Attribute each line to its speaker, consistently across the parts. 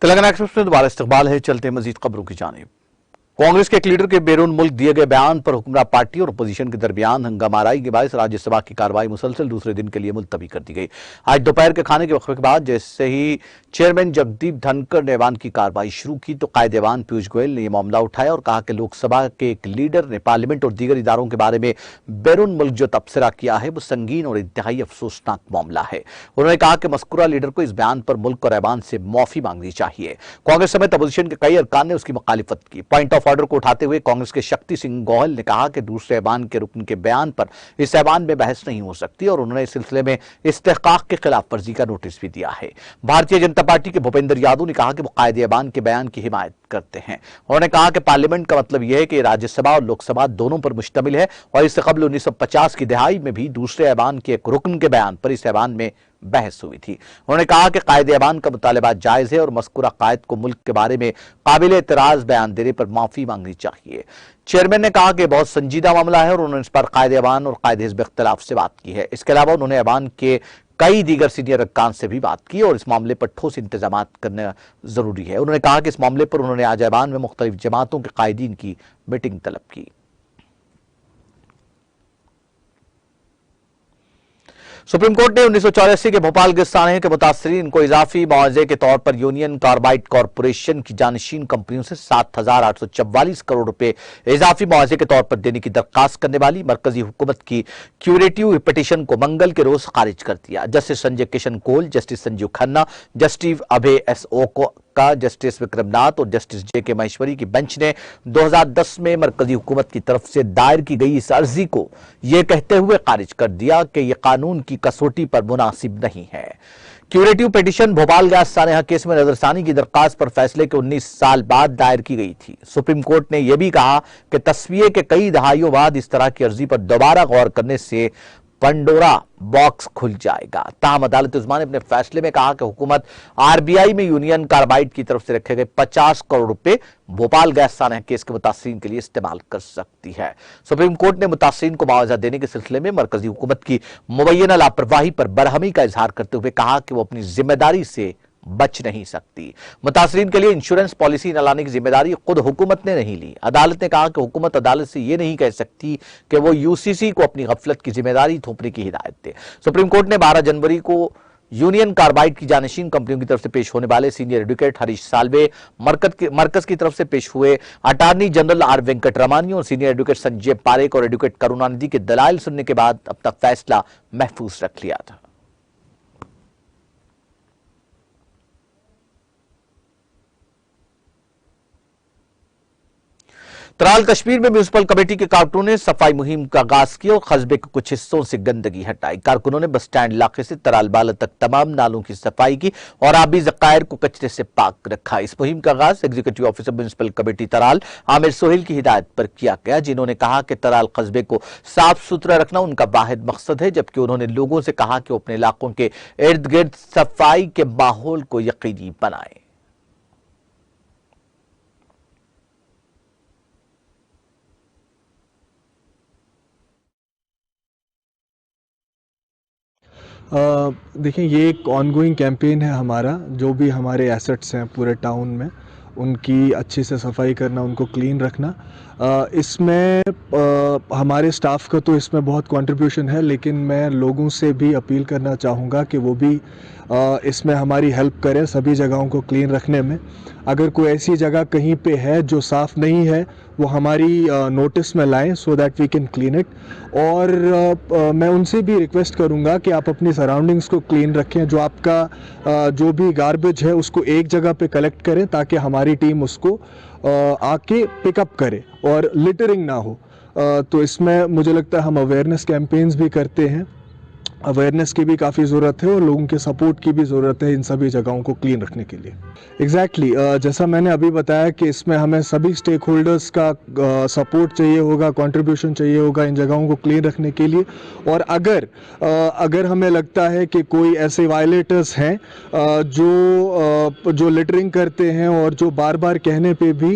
Speaker 1: Telangana express में दोबारा इस्तकबाल है। चलते मजीद खबरों की जानिब। कांग्रेस के एक लीडर के बैरून मुल्क दिए गए बयान पर हुक्मरान पार्टी और अपोजिशन के दरमियान हंगामाराई के बायस राज्यसभा की कार्रवाई मुसलसल दूसरे दिन के लिए मुलतवी कर दी गई। आज दोपहर के खाने के वक्फे के बाद जैसे ही चेयरमैन जगदीप धनखड़ ने ऐवान की कार्रवाई शुरू की तो कायदे ऐवान पीयूष गोयल ने यह मामला उठाया और कहा कि लोकसभा के एक लीडर ने पार्लियामेंट और दीगर इदारों के बारे में बैरून मुल्क जो तबसरा किया है वो संगीन और इंतहाई अफसोसनाक मामला है। उन्होंने कहा कि मज़कूरा लीडर को इस बयान पर मुल्क और ऐवान से माफी मांगनी चाहिए। कांग्रेस समेत अपोजिशन के कई अरकान ने उसकी मुखालिफत की। पॉइंट ऑफ ऑर्डर को उठाते हुए कांग्रेस के शक्ति सिंह गोयल ने कहा कि दूसरे ऐवान के रुकन के बयान पर इस ऐवान में बहस नहीं हो सकती और उन्होंने इस सिलसिले में इस्तेहकाक की खिलाफ वर्जी का नोटिस भी दिया है। भारतीय जनता पार्टी के भूपेंद्र यादव ने कहा कि वो कायदे ऐवान के बयान की हिमायत करते हैं। उन्होंने कहा कि पार्लियामेंट का मतलब यह है कि राज्यसभा और लोकसभा दोनों पर मुश्तमिल है और इससे कबल 1950 की दहाई में भी दूसरे ऐवान के एक रुकन के बयान पर इस ऐवान में बहस हुई थी। उन्होंने कहा कि कायदे ऐवान का मुतालबा जायज है और मज़कूरा कायद को मुल्क के बारे में काबिल एतराज बयान देने पर माफी मांगनी चाहिए। चेयरमैन ने कहा कि बहुत संजीदा मामला है और उन्होंने इस पर कायदे ऐवान और कायदे हिज़्ब इख्तिलाफ से बात की है। इसके अलावा उन्होंने ऐवान के कई दीगर सीनियर अरकान से भी बात की और इस मामले पर ठोस इंतजाम करना जरूरी है। उन्होंने कहा कि इस मामले पर उन्होंने आज ऐवान में मुख्तलिफ जमातों के कायदीन की मीटिंग तलब की। सुप्रीम कोर्ट ने 1984 के भोपाल गैस सानहे के मुतासरीन को इजाफी मुआवजे के तौर पर यूनियन कार्बाइड कॉरपोरेशन की जानशीन कंपनियों से 7,844 करोड़ रुपए इजाफी मुआवजे के तौर पर देने की दरखास्त करने वाली मरकजी हुकूमत की क्यूरेटिव पिटीशन को मंगल के रोज खारिज कर दिया। Justice Sanjay Kishan Kaul, justice Sanjiv Khanna, justice Abhay S Oka, justice Vikram Nath और जस्टिस जे.के. महेश्वरी की बेंच ने 2010 में मरकजी हुकूमत की तरफ से दायर की गई इस अर्जी को यह कहते हुए खारिज कर दिया कि यह कानून की कसौटी पर मुनासिब नहीं है। क्यूरेटिव पिटीशन भोपाल गैस सानहा केस में नजरसानी की दरखास्त पर फैसले के 19 साल बाद दायर की गई थी। सुप्रीम कोर्ट ने यह भी कहा कि तस्वीर के कई दहाइयों बाद इस तरह की अर्जी पर दोबारा गौर करने से पंडोरा बॉक्स खुल जाएगा। ताहम अदालत उस्मा ने अपने फैसले में कहा कि हुकूमत आरबीआई में यूनियन कार्बाइड की तरफ से रखे गए 50 करोड़ रुपए भोपाल गैस सानहा केस के मुतासरीन के लिए इस्तेमाल कर सकती है। सुप्रीम कोर्ट ने मुतासरीन को मुआवजा देने के सिलसिले में मरकजी हुकूमत की मुबैना लापरवाही पर बरहमी का इजहार करते हुए कहा कि वो अपनी जिम्मेदारी से बच नहीं सकती। मुतासरीन के लिए इंश्योरेंस पॉलिसी न लाने की जिम्मेदारी खुद हुकूमत ने नहीं ली। अदालत ने कहा कि हुकूमत अदालत से यह नहीं कह सकती कि वो यूसीसी को अपनी गफलत की जिम्मेदारी थोपने की हिदायत दे। सुप्रीम कोर्ट ने 12 जनवरी को यूनियन कार्बाइड की जानशीन कंपनियों की तरफ से पेश होने वाले सीनियर एडवोकेट हरीश साल्वे, मरकज की तरफ से पेश हुए अटॉर्नी जनरल आर वेंकटरमणी और सीनियर एडवोकेट संजय पारेख और एडवोकेट करुणानिधि के दलाइल सुनने के बाद अपना फैसला महफूज रख लिया था। तराल कश्मीर में म्यूनिसिपल कमेटी के कारकुनों ने सफाई मुहिम का आगाज किया और कस्बे के कुछ हिस्सों से गंदगी हटाई। कारकुनों ने बस स्टैंड इलाके से तराल बाला तक तमाम नालों की सफाई की और आबी जखायर को कचरे से पाक रखा। इस मुहिम का आगाज executive officer municipal committee Tral Aamir Sohail की हिदायत पर किया गया, जिन्होंने कहा कि तराल कस्बे को साफ सुथरा रखना उनका वाहिद मकसद है, जबकि उन्होंने लोगों से कहा कि वो अपने इलाकों के इर्द गिर्द सफाई के माहौल को यकीनी बनाए।
Speaker 2: देखिए, ये एक ऑनगोइंग कैंपेन है हमारा। जो भी हमारे एसेट्स हैं पूरे टाउन में उनकी अच्छे से सफाई करना, उनको क्लीन रखना। इसमें हमारे स्टाफ का तो इसमें बहुत कंट्रीब्यूशन है, लेकिन मैं लोगों से भी अपील करना चाहूँगा कि वो भी इसमें हमारी हेल्प करें सभी जगहों को क्लीन रखने में। अगर कोई ऐसी जगह कहीं पे है जो साफ़ नहीं है वो हमारी नोटिस में लाएं so that we can clean it. और मैं उनसे भी रिक्वेस्ट करूंगा कि आप अपनी सराउंडिंग्स को क्लीन रखें। जो आपका जो भी गार्बेज है उसको एक जगह पे कलेक्ट करें ताकि हमारी टीम उसको आके पिकअप करे और लिटरिंग ना हो। तो इसमें मुझे लगता है हम अवेयरनेस कैंपेन्स भी करते हैं अवेयरनेस की भी काफ़ी ज़रूरत है और लोगों के सपोर्ट की भी ज़रूरत है इन सभी जगहों को क्लीन रखने के लिए। एग्जैक्टली जैसा मैंने अभी बताया कि इसमें हमें सभी स्टेक होल्डर्स का सपोर्ट चाहिए होगा, कंट्रीब्यूशन चाहिए होगा इन जगहों को क्लीन रखने के लिए। और अगर हमें लगता है कि कोई ऐसे वायलेटर्स हैं जो लिटरिंग करते हैं और जो बार बार कहने पे भी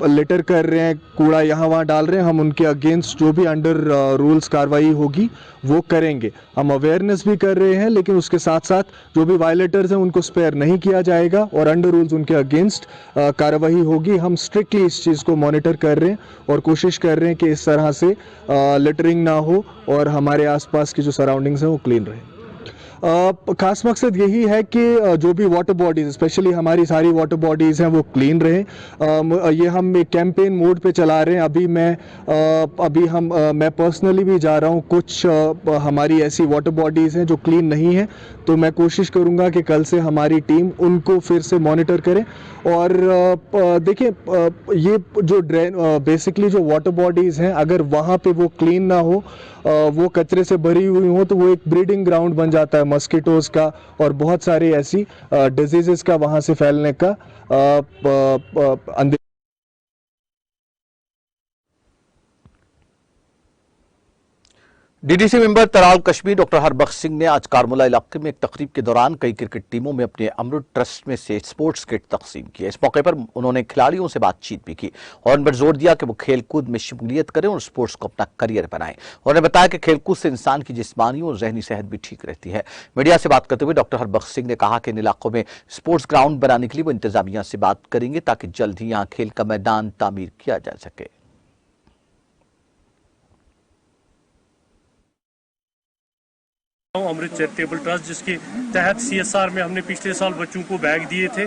Speaker 2: लिटर कर रहे हैं, कूड़ा यहाँ वहाँ डाल रहे हैं, हम उनके अगेंस्ट जो भी अंडर रूल्स कार्रवाई होगी वो करेंगे। हम अवेयरनेस भी कर रहे हैं, लेकिन उसके साथ साथ जो भी वायलेटर्स हैं उनको स्पेयर नहीं किया जाएगा और अंडर रूल्स उनके अगेंस्ट कार्रवाई होगी। हम स्ट्रिक्टली इस चीज़ को मॉनिटर कर रहे हैं और कोशिश कर रहे हैं कि इस तरह से लिटरिंग ना हो और हमारे आसपास की जो सराउंडिंग्स हैं वो क्लीन रहे। खास मकसद यही है कि जो भी वाटर बॉडीज़, स्पेशली हमारी सारी वाटर बॉडीज़ हैं, वो क्लीन रहें। ये हम एक कैंपेन मोड पे चला रहे हैं। मैं पर्सनली भी जा रहा हूँ। कुछ हमारी ऐसी वाटर बॉडीज़ हैं जो क्लीन नहीं हैं, तो मैं कोशिश करूँगा कि कल से हमारी टीम उनको फिर से मॉनिटर करे। और देखिए, ये जो बेसिकली जो वाटर बॉडीज़ हैं, अगर वहाँ पे वो क्लीन ना हो, वो कचरे से भरी हुई हो, तो वो एक ब्रीडिंग ग्राउंड बन जाता है मस्किटोज़ का और बहुत सारी ऐसी डिजीज़ का वहाँ से फैलने का अंदेशा।
Speaker 1: DDC member Tral Kashmir doctor Harbakhsh Singh ने आज कारमुला इलाके में एक तकरीब के दौरान कई क्रिकेट टीमों में अपने अमृत ट्रस्ट में से स्पोर्ट्स किट तकसीम किए। इस मौके पर उन्होंने खिलाड़ियों से बातचीत भी की और उन पर जोर दिया कि वो खेलकूद में शमूलियत करें और स्पोर्ट्स को अपना करियर बनाएं। उन्होंने बताया कि खेलकूद से इंसान की जिस्मानी और जहनी सेहत भी ठीक रहती है। मीडिया से बात करते हुए डॉक्टर हरबख्श सिंह ने कहा कि इन इलाकों में स्पोर्ट्स ग्राउंड बनाने के लिए वो इंतजामिया से बात करेंगे ताकि जल्द ही यहाँ खेल का मैदान तामीर किया जा सके।
Speaker 3: अमृत चैरिटेबल ट्रस्ट, जिसके तहत CSR में हमने पिछले साल बच्चों को बैग दिए थे।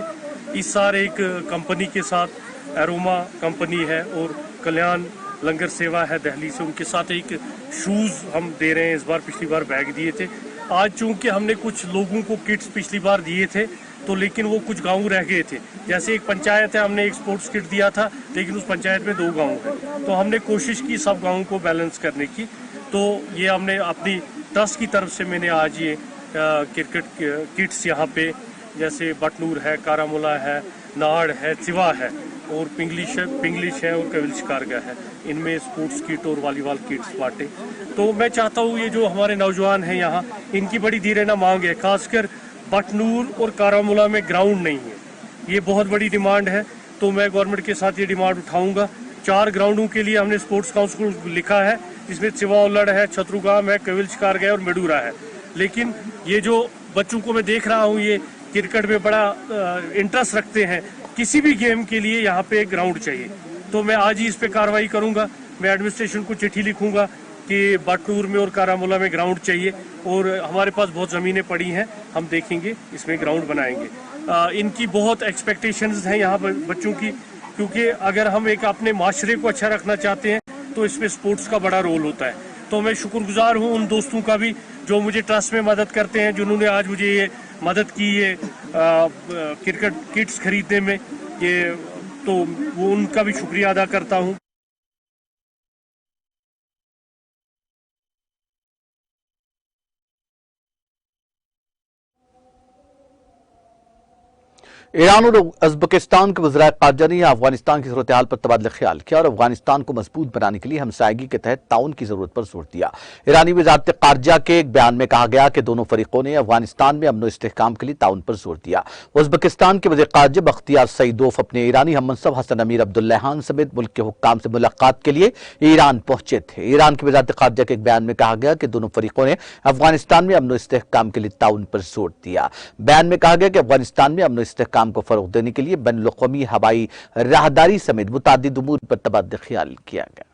Speaker 3: इस साल एक कंपनी के साथ एरोमा कंपनी है और कल्याण लंगर सेवा है दिल्ली से, उनके साथ एक शूज़ हम दे रहे हैं। इस बार पिछली बार बैग दिए थे। आज चूंकि हमने कुछ लोगों को किट्स पिछली बार दिए थे, तो लेकिन वो कुछ गांव रह गए थे। जैसे एक पंचायत है, हमने एक स्पोर्ट्स किट दिया था, लेकिन उस पंचायत में 2 गांव हैं, तो हमने कोशिश की सब गाँवों को बैलेंस करने की। तो ये हमने अपनी ट्रस्ट की तरफ से मैंने आज ये क्रिकेट किट्स यहाँ पे, जैसे बटनूर है, कारामुला है, नाड़ है, चिवा है और पिंगलिश है और कविल कारगा है, इनमें स्पोर्ट्स किट और वॉलीबॉल किट्स बांटे। तो मैं चाहता हूँ ये जो हमारे नौजवान हैं यहाँ, इनकी बड़ी धीरे ना मांग है। खासकर बटनूर और कारामुला में ग्राउंड नहीं है, ये बहुत बड़ी डिमांड है। तो मैं गवर्नमेंट के साथ ये डिमांड उठाऊंगा। 4 ग्राउंडों के लिए हमने स्पोर्ट्स काउंसिल को लिखा है, जिसमें चिवा उल्लड़ है, छतरुगाम है, कविल कारगा और मेडूरा है। लेकिन ये जो बच्चों को मैं देख रहा हूँ, ये क्रिकेट में बड़ा इंटरेस्ट रखते हैं। किसी भी गेम के लिए यहाँ पे एक ग्राउंड चाहिए। तो मैं आज ही इस पे कार्रवाई करूंगा। मैं एडमिनिस्ट्रेशन को चिट्ठी लिखूंगा कि बटनूर में और कारामुला में ग्राउंड चाहिए, और हमारे पास बहुत ज़मीनें पड़ी हैं, हम देखेंगे इसमें ग्राउंड बनाएंगे। इनकी बहुत एक्सपेक्टेशंस हैं यहाँ पर बच्चों की, क्योंकि अगर हम एक अपने माशरे को अच्छा रखना चाहते हैं तो इसमें स्पोर्ट्स का बड़ा रोल होता है। तो मैं शुक्रगुजार हूँ उन दोस्तों का भी जो मुझे ट्रस्ट में मदद करते हैं, जिन्होंने आज मुझे ये मदद की है क्रिकेट किट्स खरीदने में, ये तो वो उनका भी शुक्रिया अदा करता हूँ।
Speaker 1: ईरान और उज़्बेकिस्तान के वज़ीर ख़ारजा ने अफगानिस्तान की सूरत हाल पर तबादला ख्याल किया और अफगानिस्तान को मजबूत बनाने के लिए हमसायगी के तहत ताउन की जरूरत पर जोर दिया। ईरानी वज़ारत ख़ारजा के एक बयान में कहा गया कि दोनों फरीकों ने अफगानिस्तान में अमन इस्तेहकाम के लिए ताउन पर जोर दिया। उज़्बेकिस्तान के वज़ीर ख़ारजा बख्तियार सईदोव अपने ईरानी हममनसब हसन अमीर अब्दुल्लाहान समेत मुल्क के हुक्काम से मुलाकात के लिए ईरान पहुंचे थे। ईरान की वज़ारत ख़ारजा के एक बयान में कहा गया कि दोनों फरीकों ने अफगानिस्तान में अमन इस्तेहकाम के लिए ताउन पर जोर दिया। बयान में कहा गया कि अफगानिस्तान में अमन इस्तेहकाम को फरोग देने के लिए बैनुल-अक़वामी हवाई राहदारी समेत मुतादिद उमूर पर तबादला ख्याल किया गया।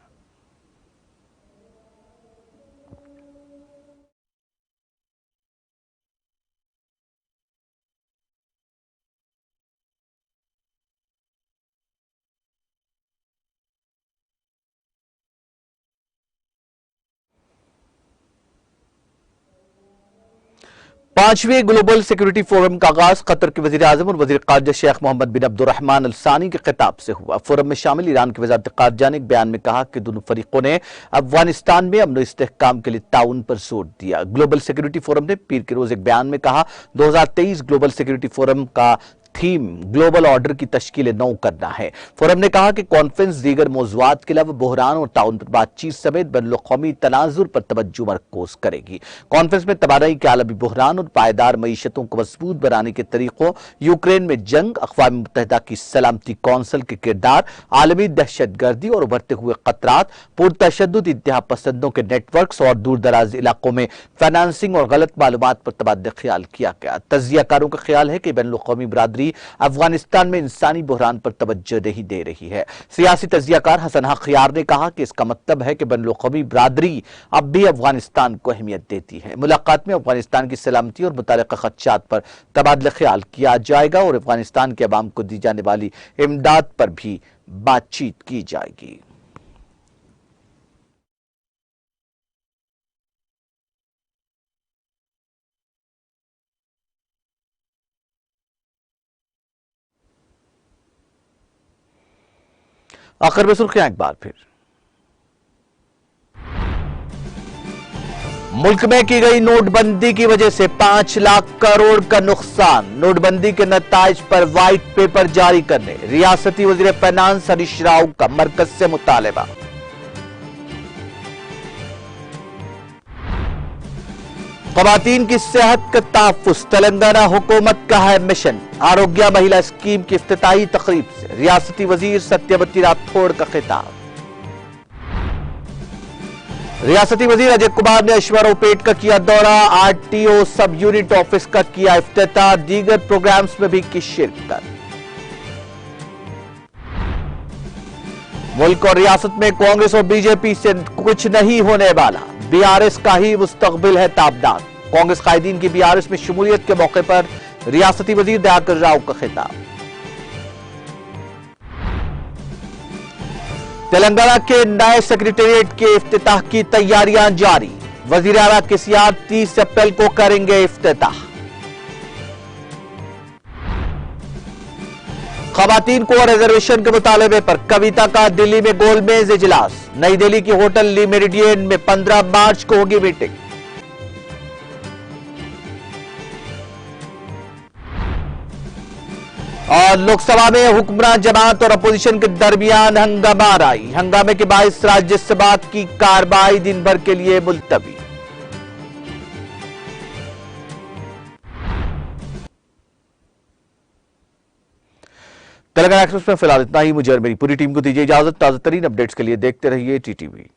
Speaker 1: पांचवें ग्लोबल सिक्योरिटी फोरम का आगाज कतर के वजीर-ए-आजम और वजीर खारजा शेख मोहम्मद बिन अब्दुर्रहमान अल सानी के खिताब से हुआ। फोरम में शामिल ईरान की वजारत खारजा ने एक बयान में कहा कि दोनों फरीकों ने अफगानिस्तान में अमन इस्तेहकाम के लिए ताउन पर जोर दिया। ग्लोबल सिक्योरिटी फोरम ने पीर के रोज एक बयान में कहा 2023 ग्लोबल सिक्योरिटी फोरम का थीम ग्लोबल ऑर्डर की तश्कील नौ करना है। फोरम ने कहा कि कॉन्फ्रेंस दीगर मौज़ूआत के अलावा बहरान और ताउन पर बातचीत समेत बैनुल-अक़वामी तनाजुर पर तवज्जो मरकूज करेगी। कॉन्फ्रेंस में तबादलाई के आलमी बहरान और पायदार मईशतों को मजबूत बनाने के तरीकों, यूक्रेन में जंग, अक़वाम मुत्तहिदा की सलामती कौंसल के किरदार, आलमी दहशतगर्दी और उभरते हुए खतरात, पुरतशद्दुद इंतहा पसंदों के नेटवर्क्स और दूर दराज इलाकों में फाइनेंसिंग और गलत मालूमात पर तबादला ख्याल किया गया। तज्जियाकारों का ख्याल है कि बैनुल-अक़वामी बिरादरी अफगानिस्तान में इंसानी बहरान पर तवज्जो नहीं दे रही है। सियासी तज्जियाकार हसन हक यार ने कहा कि इसका मतलब है कि बैनुल-अक़वामी बिरादरी अब भी अफगानिस्तान को अहमियत देती है। मुलाकात में अफगानिस्तान की सलामती और मुतालिका खदशात पर तबादला ख्याल किया जाएगा और अफगानिस्तान के अवाम को दी जाने वाली इमदाद पर भी बातचीत की जाएगी। आखिर में सुर्खियां एक बार फिर। मुल्क में की गई नोटबंदी की वजह से 5 लाख करोड़ का नुकसान। नोटबंदी के नताइज पर व्हाइट पेपर जारी करने रियासती वजीर फाइनेंस हरीश राव का मरकज से मुतालबा। ख़वातीन की सेहत का तहफ़्फ़ुज़ तेलंगाना हुकूमत का है मिशन। आरोग्य महिला स्कीम की इफ्तिताही तकरीब से रियासती वजीर सत्यवती राठौड़ का खिताब। रियासती वजीर अजय कुमार ने अश्वारोपेट का किया दौरा, आरटीओ सब यूनिट ऑफिस का किया इफ्तिताह, दीगर प्रोग्राम्स में भी की शिरकत। मुल्क और रियासत में कांग्रेस और बीजेपी से कुछ नहीं होने वाला, बीआरएस का ही मुस्तकबिल है ताबदार। कांग्रेस कायदीन की बीआरएस में शमूलियत के मौके पर रियासती वजीर दयाकर राव का खिताब। तेलंगाना के नए सेक्रेटेरिएट के इफ्तिताह की तैयारियां जारी। वजीर आला केसीआर 30 अप्रैल को करेंगे इफ्तिताह। ख़वातीन को रिजर्वेशन के मुतालबे पर कविता का दिल्ली में गोलमेज इजलास। नई दिल्ली की होटल ली मेरिडियन में 15 मार्च को होगी मीटिंग। और लोकसभा में हुक्मरान जमात और अपोजिशन के दरमियान हंगामा राई। हंगामे के बायस राज्यसभा की कार्रवाई दिन भर के लिए मुलतवी। तेलंगाना एक्सप्रेस में फिलहाल इतना ही। मुझे और मेरी पूरी टीम को दीजिए इजाजत। ताजा तरीन अपडेट्स के लिए देखते रहिए टीटीवी।